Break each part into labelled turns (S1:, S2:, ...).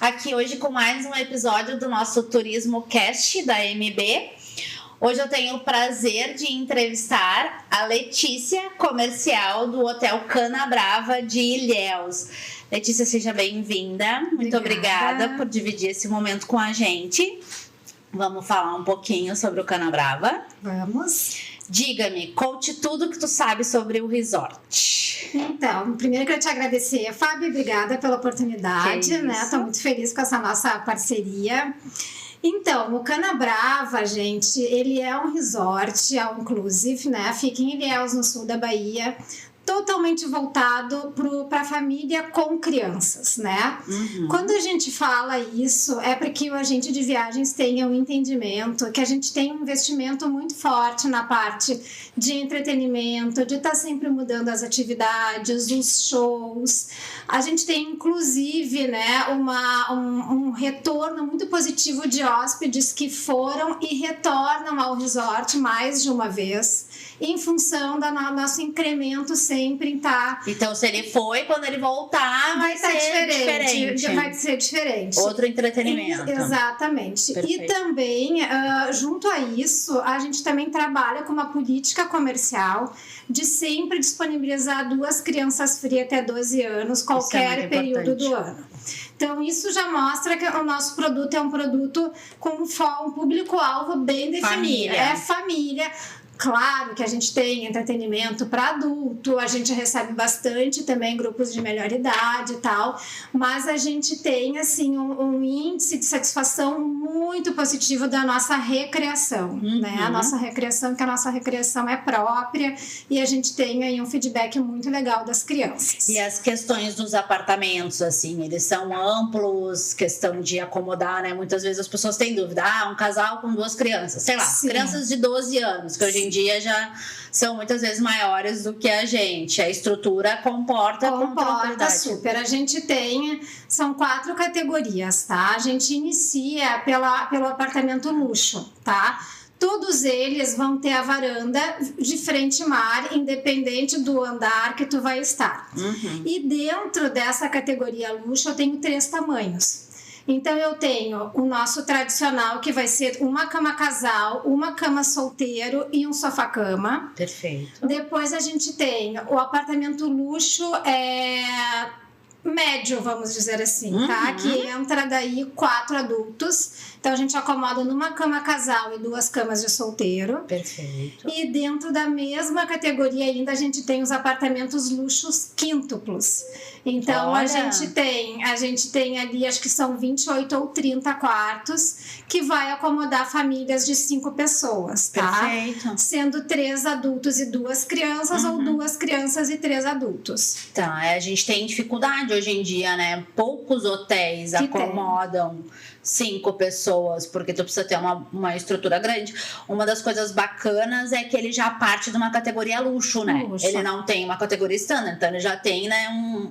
S1: aqui hoje com mais um episódio do nosso Turismo Cast da MB. Hoje eu tenho o prazer de entrevistar a Letícia, comercial do Hotel Canabrava de Ilhéus. Letícia, seja bem-vinda. Muito obrigada por dividir esse momento com a gente. Vamos falar um pouquinho sobre o Canabrava?
S2: Vamos.
S1: Diga-me, conte tudo que tu sabe sobre o resort.
S2: Então, primeiro eu quero te agradecer, Fábio, obrigada pela oportunidade, né? Estou muito feliz com essa nossa parceria. Então, o Canabrava, gente, ele é um resort all inclusive, né? Fica em Ilhéus, no sul da Bahia, totalmente voltado para a família com crianças, né? Quando a gente fala isso, é para que o agente de viagens tenha um entendimento que a gente tem um investimento muito forte na parte de entretenimento, de estar sempre mudando as atividades, os shows. A gente tem, inclusive, né, um retorno muito positivo de hóspedes que foram e retornam ao resort mais de uma vez, em função do nosso incremento sempre em estar...
S1: Então, se ele foi, quando ele voltar, vai ser diferente.
S2: Vai ser diferente.
S1: Outro entretenimento.
S2: Exatamente.
S1: Perfeito.
S2: E também, junto a isso, a gente também trabalha com uma política comercial de sempre disponibilizar 2 crianças free até 12 anos, qualquer período do ano. Então, isso já mostra que o nosso produto é um produto com um público-alvo bem definido. É família. Claro que a gente tem entretenimento para adulto, a gente recebe bastante também grupos de melhor idade e tal, mas a gente tem assim um índice de satisfação muito positivo da nossa recreação, né? A nossa recreação, que a nossa recreação é própria e a gente tem aí um feedback muito legal das crianças.
S1: E as questões dos apartamentos, assim, eles são amplos, questão de acomodar, né? Muitas vezes as pessoas têm dúvida, um casal com 2 crianças, sei lá,
S2: Sim.
S1: Crianças de 12 anos, que hoje em dia já são muitas vezes maiores do que a gente. A estrutura comporta
S2: super. A gente tem, são 4 categorias, tá? A gente inicia pelo apartamento luxo, tá? Todos eles vão ter a varanda de frente mar, independente do andar que tu vai estar. E dentro dessa categoria luxo, eu tenho 3 tamanhos. Então, eu tenho o nosso tradicional, que vai ser uma cama casal, uma cama solteiro e um sofá-cama.
S1: Perfeito.
S2: Depois, a gente tem o apartamento luxo médio, vamos dizer assim, tá? Que entra daí 4 adultos. Então, a gente acomoda numa cama casal e 2 camas de solteiro.
S1: Perfeito.
S2: E dentro da mesma categoria ainda, a gente tem os apartamentos luxos quíntuplos. Então, a gente tem ali, acho que são 28 ou 30 quartos, que vai acomodar famílias de 5 pessoas, tá?
S1: Perfeito.
S2: Sendo 3 adultos e 2 crianças, ou 2 crianças e 3 adultos.
S1: Tá, a gente tem dificuldade hoje em dia, né? Poucos hotéis acomodam 5 pessoas, porque tu precisa ter uma estrutura grande. Uma das coisas bacanas é que ele já parte de uma categoria luxo, né? Ele não tem uma categoria standard, então ele já tem, né,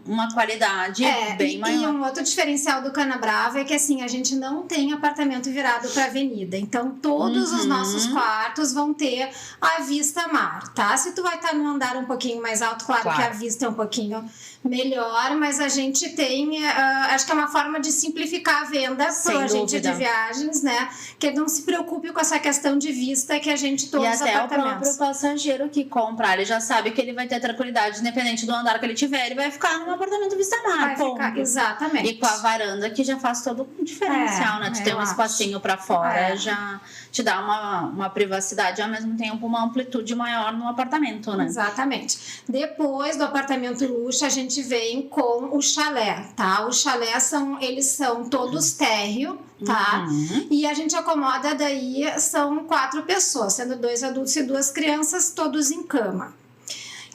S1: uma qualidade bem maior.
S2: E um outro diferencial do Canabrava é que, assim, a gente não tem apartamento virado para avenida. Então, todos os nossos quartos vão ter a vista mar, tá? Se tu vai estar num andar um pouquinho mais alto, claro que a vista é um pouquinho melhor, mas a gente tem, acho que é uma forma de simplificar a venda para o agente de viagens, né? Que não se preocupe com essa questão de vista que a gente todos os apartamentos.
S1: E até o próprio passageiro que comprar, ele já sabe que ele vai ter tranquilidade, independente do andar que ele tiver, ele vai ficar num apartamento vista mar.
S2: Exatamente.
S1: E com a varanda, que já faz todo um diferencial, né? De ter um espacinho para fora, já te dá uma privacidade e ao mesmo tempo uma amplitude maior no apartamento, né?
S2: Exatamente. Depois do apartamento luxo, a gente vem com o chalé, tá? Os chalés eles são todos térreo, tá? E a gente acomoda daí, são 4 pessoas, sendo 2 adultos e 2 crianças, todos em cama.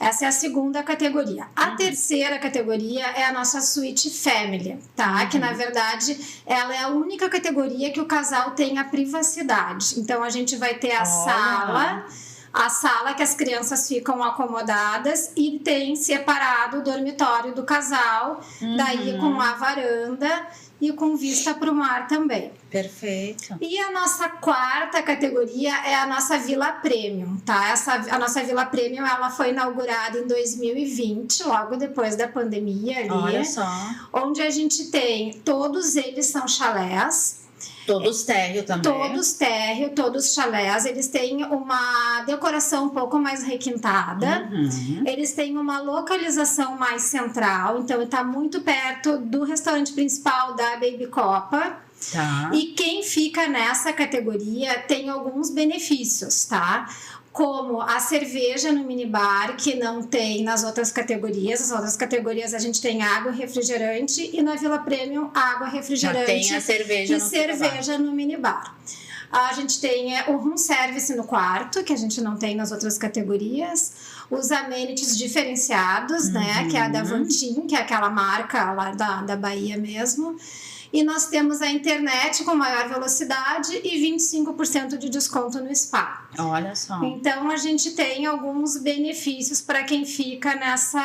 S2: Essa é a segunda categoria. A terceira categoria é a nossa suíte family, tá? Que, na verdade, ela é a única categoria que o casal tem a privacidade. Então, a gente vai ter a sala, a sala que as crianças ficam acomodadas e tem separado o dormitório do casal, daí com a varanda e com vista para o mar também.
S1: Perfeito.
S2: E a nossa quarta categoria é a nossa Vila Premium, tá? A nossa Vila Premium, ela foi inaugurada em 2020, logo depois da pandemia ali.
S1: Olha só.
S2: Onde a gente tem, todos eles são chalés.
S1: Todos térreo também.
S2: Todos térreo, todos chalés. Eles têm uma decoração um pouco mais requintada. Eles têm uma localização mais central. Então, está muito perto do restaurante principal da Baby Copa.
S1: Tá.
S2: E quem fica nessa categoria tem alguns benefícios, tá? Como a cerveja no minibar, que não tem nas outras categorias. As outras categorias a gente tem água e refrigerante, e na Vila Premium, água, refrigerante.
S1: Já tem a cerveja
S2: e cerveja no minibar. A gente tem o room service no quarto, que a gente não tem nas outras categorias. Os amenities diferenciados, né? Que é a da Vantin, que é aquela marca lá da Bahia mesmo. E nós temos a internet com maior velocidade e 25% de desconto no spa.
S1: Olha só.
S2: Então, a gente tem alguns benefícios para quem fica nessa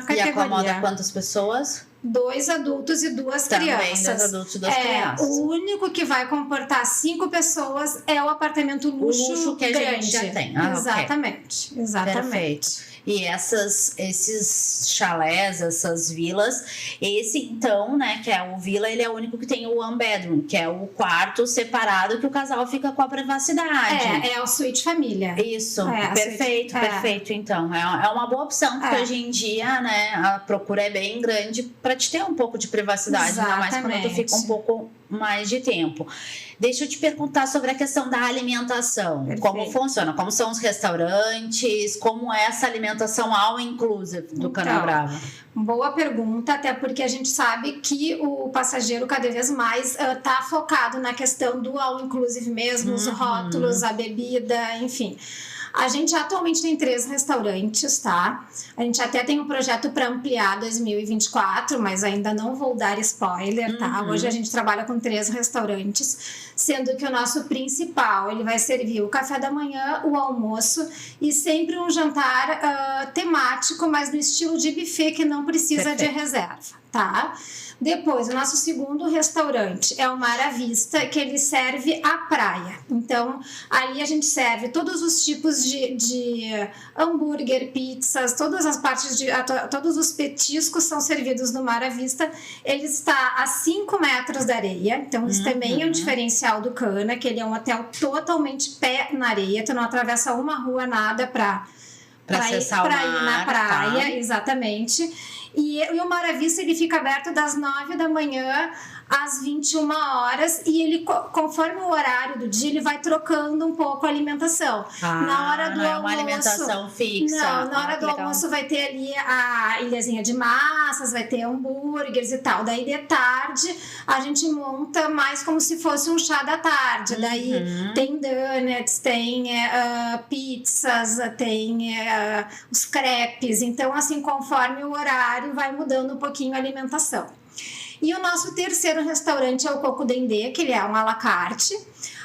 S2: categoria.
S1: E acomoda quantas pessoas?
S2: 2 adultos e 2
S1: Também
S2: crianças.
S1: 2 adultos e 2 crianças.
S2: O único que vai comportar 5 pessoas é o apartamento luxo,
S1: o luxo que
S2: grande.
S1: a gente já tem.
S2: Exatamente.
S1: Okay.
S2: Exatamente.
S1: Perfeito. E esses chalés, essas vilas, esse então, né, que é o vila, ele é o único que tem o one bedroom, que é o quarto separado que o casal fica com a privacidade.
S2: É o suíte família.
S1: Isso, perfeito, perfeito. Então, é uma boa opção, porque hoje em dia, né, a procura é bem grande para te ter um pouco de privacidade, ainda mais quando tu fica um pouco mais de tempo. Deixa eu te perguntar sobre a questão da alimentação. Perfeito. Como funciona? Como são os restaurantes? Como é essa alimentação all inclusive do Canabrava?
S2: Boa pergunta, até porque a gente sabe que o passageiro cada vez mais está focado na questão do all inclusive mesmo, os rótulos, a bebida, enfim. A gente atualmente tem 3 restaurantes, tá? A gente até tem um projeto para ampliar 2024, mas ainda não vou dar spoiler, tá? Hoje a gente trabalha com 3 restaurantes, sendo que o nosso principal, ele vai servir o café da manhã, o almoço e sempre um jantar temático, mas no estilo de buffet que não precisa de reserva, tá? Depois, o nosso segundo restaurante é o Mar à Vista, que ele serve à praia. Então, ali a gente serve todos os tipos de hambúrguer, pizzas, todas as partes todos os petiscos são servidos no Mar à Vista. Ele está a 5 metros da areia, então isso também é um diferencial do Cana, que ele é um hotel totalmente pé na areia, tu não atravessa uma rua nada para ir na praia, tá. Exatamente. E o Mar à Vista, ele fica aberto das 9 da manhã às 21 horas e ele, conforme o horário do dia, ele vai trocando um pouco a alimentação. Na hora do almoço, é uma
S1: alimentação fixa.
S2: Não, na hora do almoço vai ter ali a ilhazinha de massas, vai ter hambúrgueres e tal. Daí de tarde a gente monta mais como se fosse um chá da tarde. Daí tem donuts, tem pizzas, tem os crepes. Então, assim, conforme o horário, vai mudando um pouquinho a alimentação. E o nosso terceiro restaurante é o Coco Dendê, que ele é um à la carte.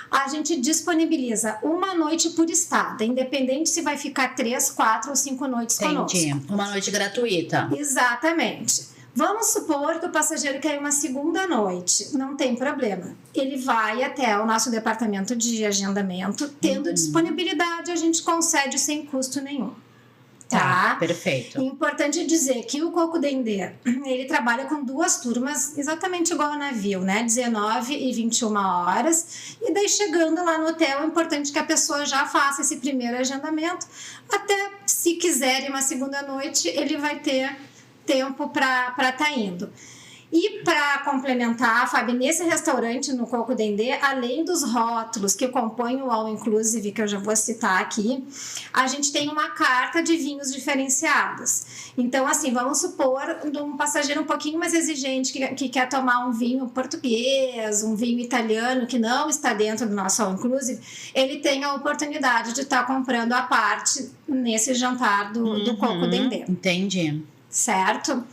S2: A gente disponibiliza uma noite por estada, independente se vai ficar 3, 4 ou 5 noites conosco.
S1: Uma noite gratuita.
S2: Exatamente. Vamos supor que o passageiro quer uma segunda noite, não tem problema. Ele vai até o nosso departamento de agendamento, tendo disponibilidade, a gente concede sem custo nenhum. Tá?
S1: Perfeito.
S2: Importante dizer que o Coco Dendê, ele trabalha com 2 turmas, exatamente igual ao navio, né? 19 e 21 horas. E daí, chegando lá no hotel, é importante que a pessoa já faça esse primeiro agendamento. Até se quiser ir uma segunda noite, ele vai ter tempo para estar indo. E para complementar, Fábio, nesse restaurante no Coco Dendê, além dos rótulos que compõem o All Inclusive, que eu já vou citar aqui, a gente tem uma carta de vinhos diferenciados. Então, assim, vamos supor um passageiro um pouquinho mais exigente que quer tomar um vinho português, um vinho italiano que não está dentro do nosso All Inclusive, ele tem a oportunidade de estar comprando a parte nesse jantar do Coco Dendê.
S1: Entendi.
S2: Certo?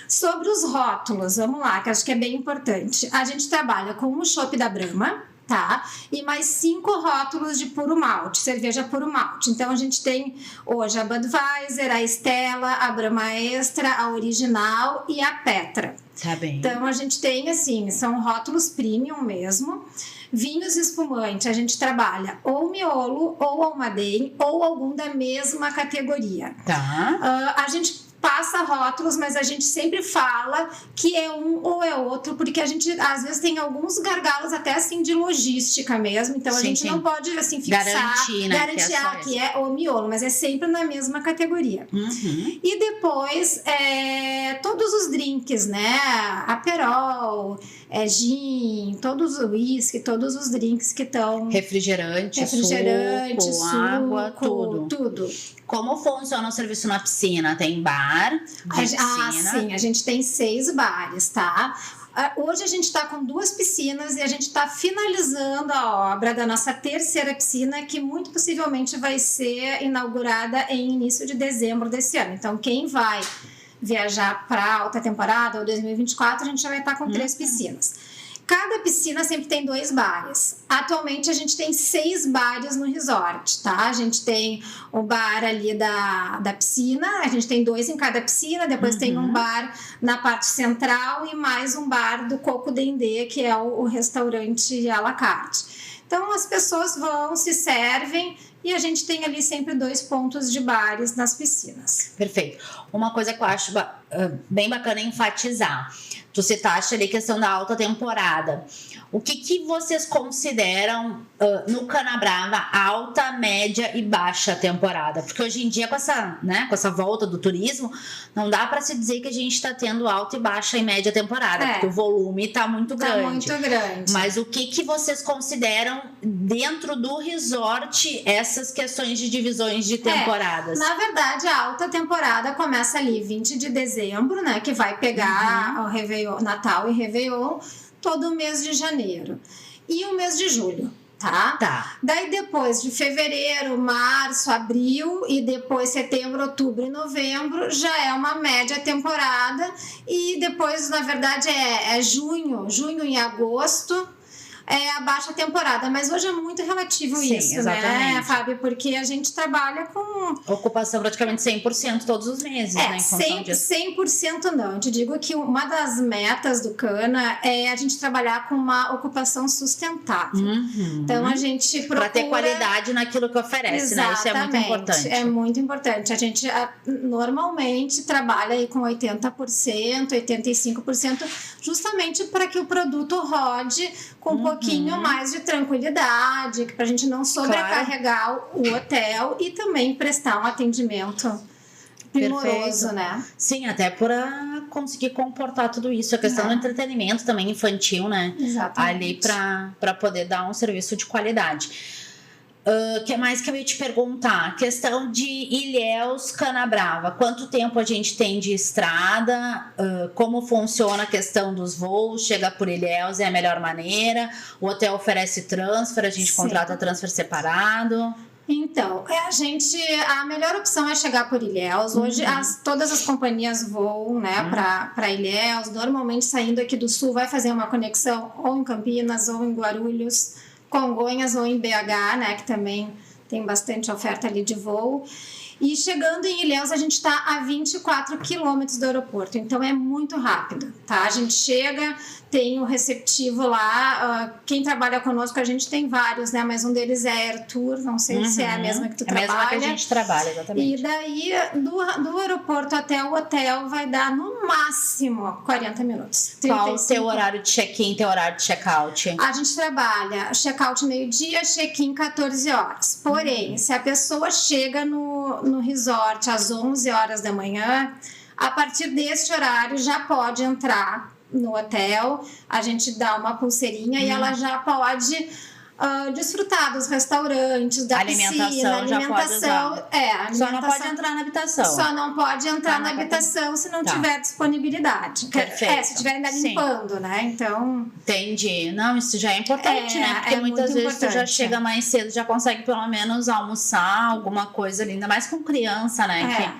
S2: Sobre os rótulos, vamos lá, que acho que é bem importante. A gente trabalha com o chopp da Brahma, tá? E mais 5 rótulos de puro malte, cerveja puro malte. Então a gente tem hoje a Budweiser, a Stella, a Brahma Extra, a Original e a Petra.
S1: Tá bem.
S2: Então a gente tem assim, são rótulos premium mesmo. Vinhos espumante, a gente trabalha ou miolo, ou almaden, ou algum da mesma categoria.
S1: Tá.
S2: A gente passa rótulos, mas a gente sempre fala que é um ou é outro, porque a gente às vezes tem alguns gargalos até assim de logística mesmo, então a gente não pode assim fixar, garantir que é o miolo, mas é sempre na mesma categoria. E depois todos os drinks, né? Aperol, gin, todos os whisky, todos os drinks que estão...
S1: Refrigerante, suco, água, tudo. Como funciona o serviço na piscina? Tem bar de piscina?
S2: Sim, a gente tem 6 bares, tá? Hoje a gente está com 2 piscinas e a gente está finalizando a obra da nossa 3ª piscina, que muito possivelmente vai ser inaugurada em início de dezembro desse ano. Então, quem vai viajar para alta temporada ou 2024, a gente já vai estar com 3 piscinas. Cada piscina sempre tem 2 bares. Atualmente a gente tem 6 bares no resort, tá? A gente tem o bar ali da piscina, a gente tem 2 em cada piscina, depois tem um bar na parte central e mais um bar do Coco Dendê, que é o restaurante à la carte. Então as pessoas vão, se servem e a gente tem ali sempre 2 pontos de bares nas piscinas.
S1: Perfeito. Uma coisa que eu acho bem bacana enfatizar. Tu citaste ali a questão da alta temporada. O que vocês consideram no Canabrava alta, média e baixa temporada? Porque hoje em dia, com essa volta do turismo, não dá para se dizer que a gente está tendo alta e baixa e média temporada, porque o volume está muito grande.
S2: Está muito grande.
S1: Mas o que vocês consideram dentro do resort essas questões de divisões de temporadas?
S2: Na verdade, a alta temporada começa ali 20 de dezembro, né? Que vai pegar o Réveillon, Natal e Réveillon, todo o mês de janeiro. E o mês de julho, tá? Daí depois de fevereiro, março, abril e depois setembro, outubro e novembro já é uma média temporada. E depois, na verdade, é junho e agosto é a baixa temporada, mas hoje é muito relativo. Sim, isso, exatamente. Né, Fábio? Porque a gente trabalha com...
S1: Ocupação praticamente 100% todos os meses, né?
S2: 100% não. Eu te digo que uma das metas do Cana é a gente trabalhar com uma ocupação sustentável. Então, a gente procura...
S1: Para ter qualidade naquilo que oferece, né? Isso é muito importante.
S2: É muito importante. A gente normalmente trabalha aí com 80%, 85%, justamente para que o produto rode com um pouquinho mais de tranquilidade, para a gente não sobrecarregar o hotel e também prestar um atendimento primoroso, né?
S1: Sim, até para conseguir comportar tudo isso. A questão do entretenimento também infantil, né?
S2: Exatamente.
S1: Ali para poder dar um serviço de qualidade. O que mais que eu ia te perguntar? Questão de Ilhéus, Canabrava. Quanto tempo a gente tem de estrada? Como funciona a questão dos voos? Chega por Ilhéus é a melhor maneira? O hotel oferece transfer? A gente contrata transfer separado?
S2: Então, a melhor opção é chegar por Ilhéus. Hoje todas as companhias voam, né, para Ilhéus. Normalmente saindo aqui do sul vai fazer uma conexão ou em Campinas ou em Guarulhos, Congonhas ou em BH, né, que também tem bastante oferta ali de voo. E chegando em Ilhéus, a gente está a 24 quilômetros do aeroporto, então é muito rápido, tá? A gente chega, tem o receptivo lá, quem trabalha conosco, a gente tem vários, né? Mas um deles é Air Tour, não sei se é a mesma que tu trabalha.
S1: É a mesma que a gente trabalha, exatamente.
S2: E daí, do aeroporto até o hotel, vai dar no máximo 40 minutos. 35.
S1: Qual o teu horário de check-in, teu horário de check-out?
S2: A gente trabalha check-out meio-dia, check-in 14 horas. Porém, se a pessoa chega no resort às 11 horas da manhã, a partir deste horário já pode entrar no hotel, a gente dá uma pulseirinha e ela já pode desfrutar dos restaurantes, da piscina, alimentação.
S1: Já pode usar. Só não pode entrar na habitação.
S2: Só não pode entrar na habitação se não tiver disponibilidade.
S1: Perfeito.
S2: Se estiver ainda limpando, né? Então...
S1: Entendi. Não, isso já é importante, né? Porque muitas vezes tu já chega mais cedo, já consegue pelo menos almoçar alguma coisa ali, ainda mais com criança, né?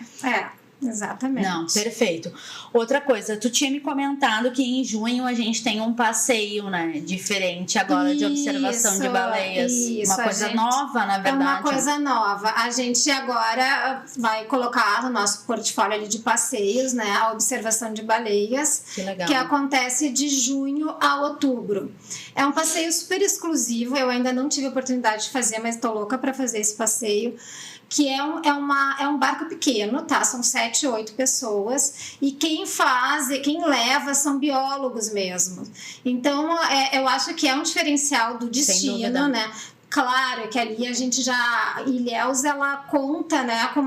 S2: Exatamente.
S1: Não, perfeito. Outra coisa, tu tinha me comentado que em junho a gente tem um passeio, né, diferente agora de observação de baleias.
S2: Isso,
S1: uma coisa nova, na verdade.
S2: É uma coisa nova. A gente agora vai colocar no nosso portfólio ali de passeios, né, a observação de baleias,
S1: que legal.
S2: Que acontece de junho a outubro. É um passeio super exclusivo, eu ainda não tive a oportunidade de fazer, mas estou louca para fazer esse passeio. Que é um barco pequeno, tá? São 7, 8 pessoas e quem leva são biólogos mesmo. Então, eu acho que é um diferencial do destino, né? Claro que ali a gente Ilhéus, ela conta, né, com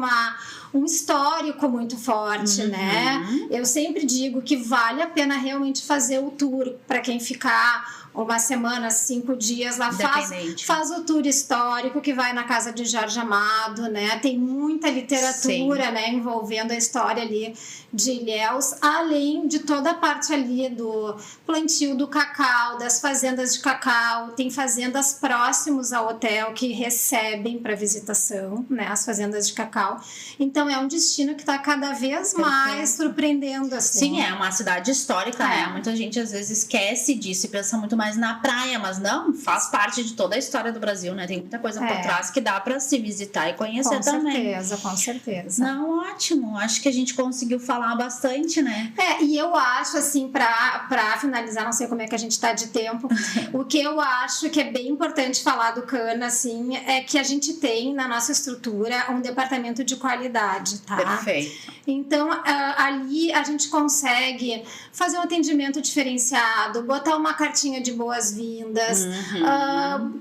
S2: um histórico muito forte, né? Eu sempre digo que vale a pena realmente fazer o tour para quem ficar uma semana, 5 dias lá, faz o tour histórico que vai na casa de Jorge Amado, né? Tem muita literatura, né, envolvendo a história ali de Ilhéus, além de toda a parte ali do plantio do cacau, das fazendas de cacau. Tem fazendas próximos ao hotel que recebem para visitação, né, as fazendas de cacau. Então é um destino que está cada vez mais surpreendendo, assim.
S1: Sim, é uma cidade histórica, né? Muita gente às vezes esquece disso e pensa muito mais na praia, mas não, faz parte de toda a história do Brasil, né? Tem muita coisa por trás que dá para se visitar e conhecer também.
S2: Com certeza.
S1: Não, ótimo. Acho que a gente conseguiu falar bastante, né?
S2: E eu acho, assim, pra finalizar, não sei como é que a gente tá de tempo, o que eu acho que é bem importante falar do Cana, assim, é que a gente tem na nossa estrutura um departamento de qualidade, tá?
S1: Perfeito.
S2: Então, ali a gente consegue fazer um atendimento diferenciado, botar uma cartinha de boas-vindas,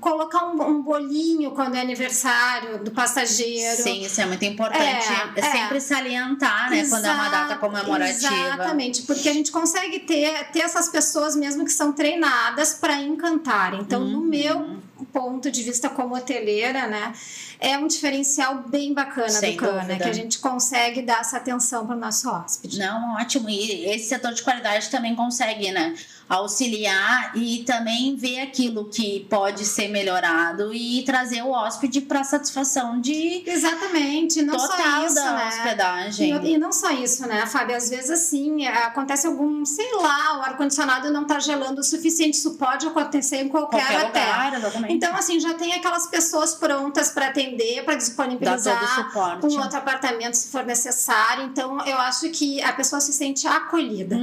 S2: colocar um bolinho quando é aniversário do passageiro.
S1: Sim, isso é muito importante. Sempre salientar, né, quando é uma data comemorativa.
S2: Exatamente, porque a gente consegue ter essas pessoas mesmo que são treinadas para encantar. Então, no meu ponto de vista como hoteleira, né, é um diferencial bem bacana do Cana, que a gente consegue dar essa atenção para o nosso hóspede.
S1: Não, ótimo. E esse setor de qualidade também consegue, né, auxiliar e também ver aquilo que pode ser melhorado e trazer o hóspede para satisfação de
S2: exatamente, não
S1: total
S2: só isso,
S1: da
S2: né?
S1: hospedagem.
S2: E não só isso, né, Fábio? Às vezes, assim, acontece o ar-condicionado não tá gelando o suficiente. Isso pode acontecer em qualquer hotel.
S1: Lugar, exatamente.
S2: Então, assim, já tem aquelas pessoas prontas para atender, para disponibilizar um outro apartamento se for necessário. Então, eu acho que a pessoa se sente acolhida.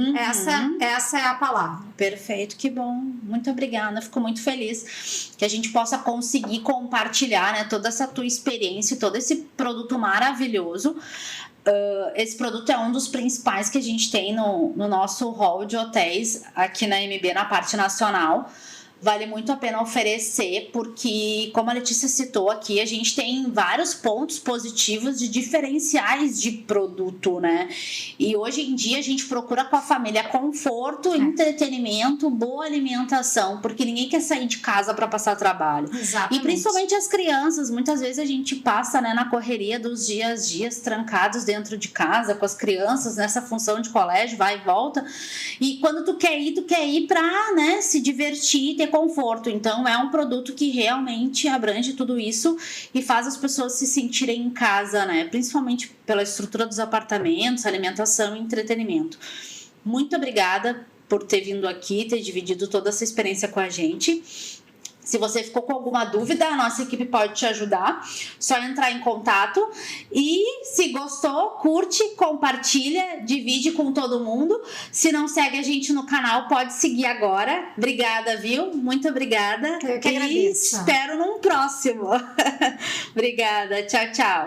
S2: Essa é a palavra.
S1: Perfeito, que bom. Muito obrigada. Fico muito feliz que a gente possa conseguir compartilhar, né, toda essa tua experiência, todo esse produto maravilhoso. Esse produto é um dos principais que a gente tem no nosso hall de hotéis aqui na MB, na parte nacional. Vale muito a pena oferecer, porque, como a Letícia citou aqui, a gente tem vários pontos positivos de diferenciais de produto, né? E hoje em dia a gente procura com a família conforto, entretenimento, boa alimentação, porque ninguém quer sair de casa para passar trabalho.
S2: Exatamente.
S1: E principalmente as crianças, muitas vezes a gente passa, né, na correria dos dias trancados dentro de casa, com as crianças, nessa função de colégio, vai e volta. E quando tu quer ir para, né, se divertir, ter conforto. Então é um produto que realmente abrange tudo isso e faz as pessoas se sentirem em casa, né? Principalmente pela estrutura dos apartamentos, alimentação e entretenimento. Muito obrigada por ter vindo aqui, ter dividido toda essa experiência com a gente. Se você ficou com alguma dúvida, a nossa equipe pode te ajudar. Só entrar em contato. E se gostou, curte, compartilha, divide com todo mundo. Se não segue a gente no canal, pode seguir agora. Obrigada, viu? Muito obrigada.
S2: Eu que agradeço.
S1: E espero num próximo. Obrigada. Tchau, tchau.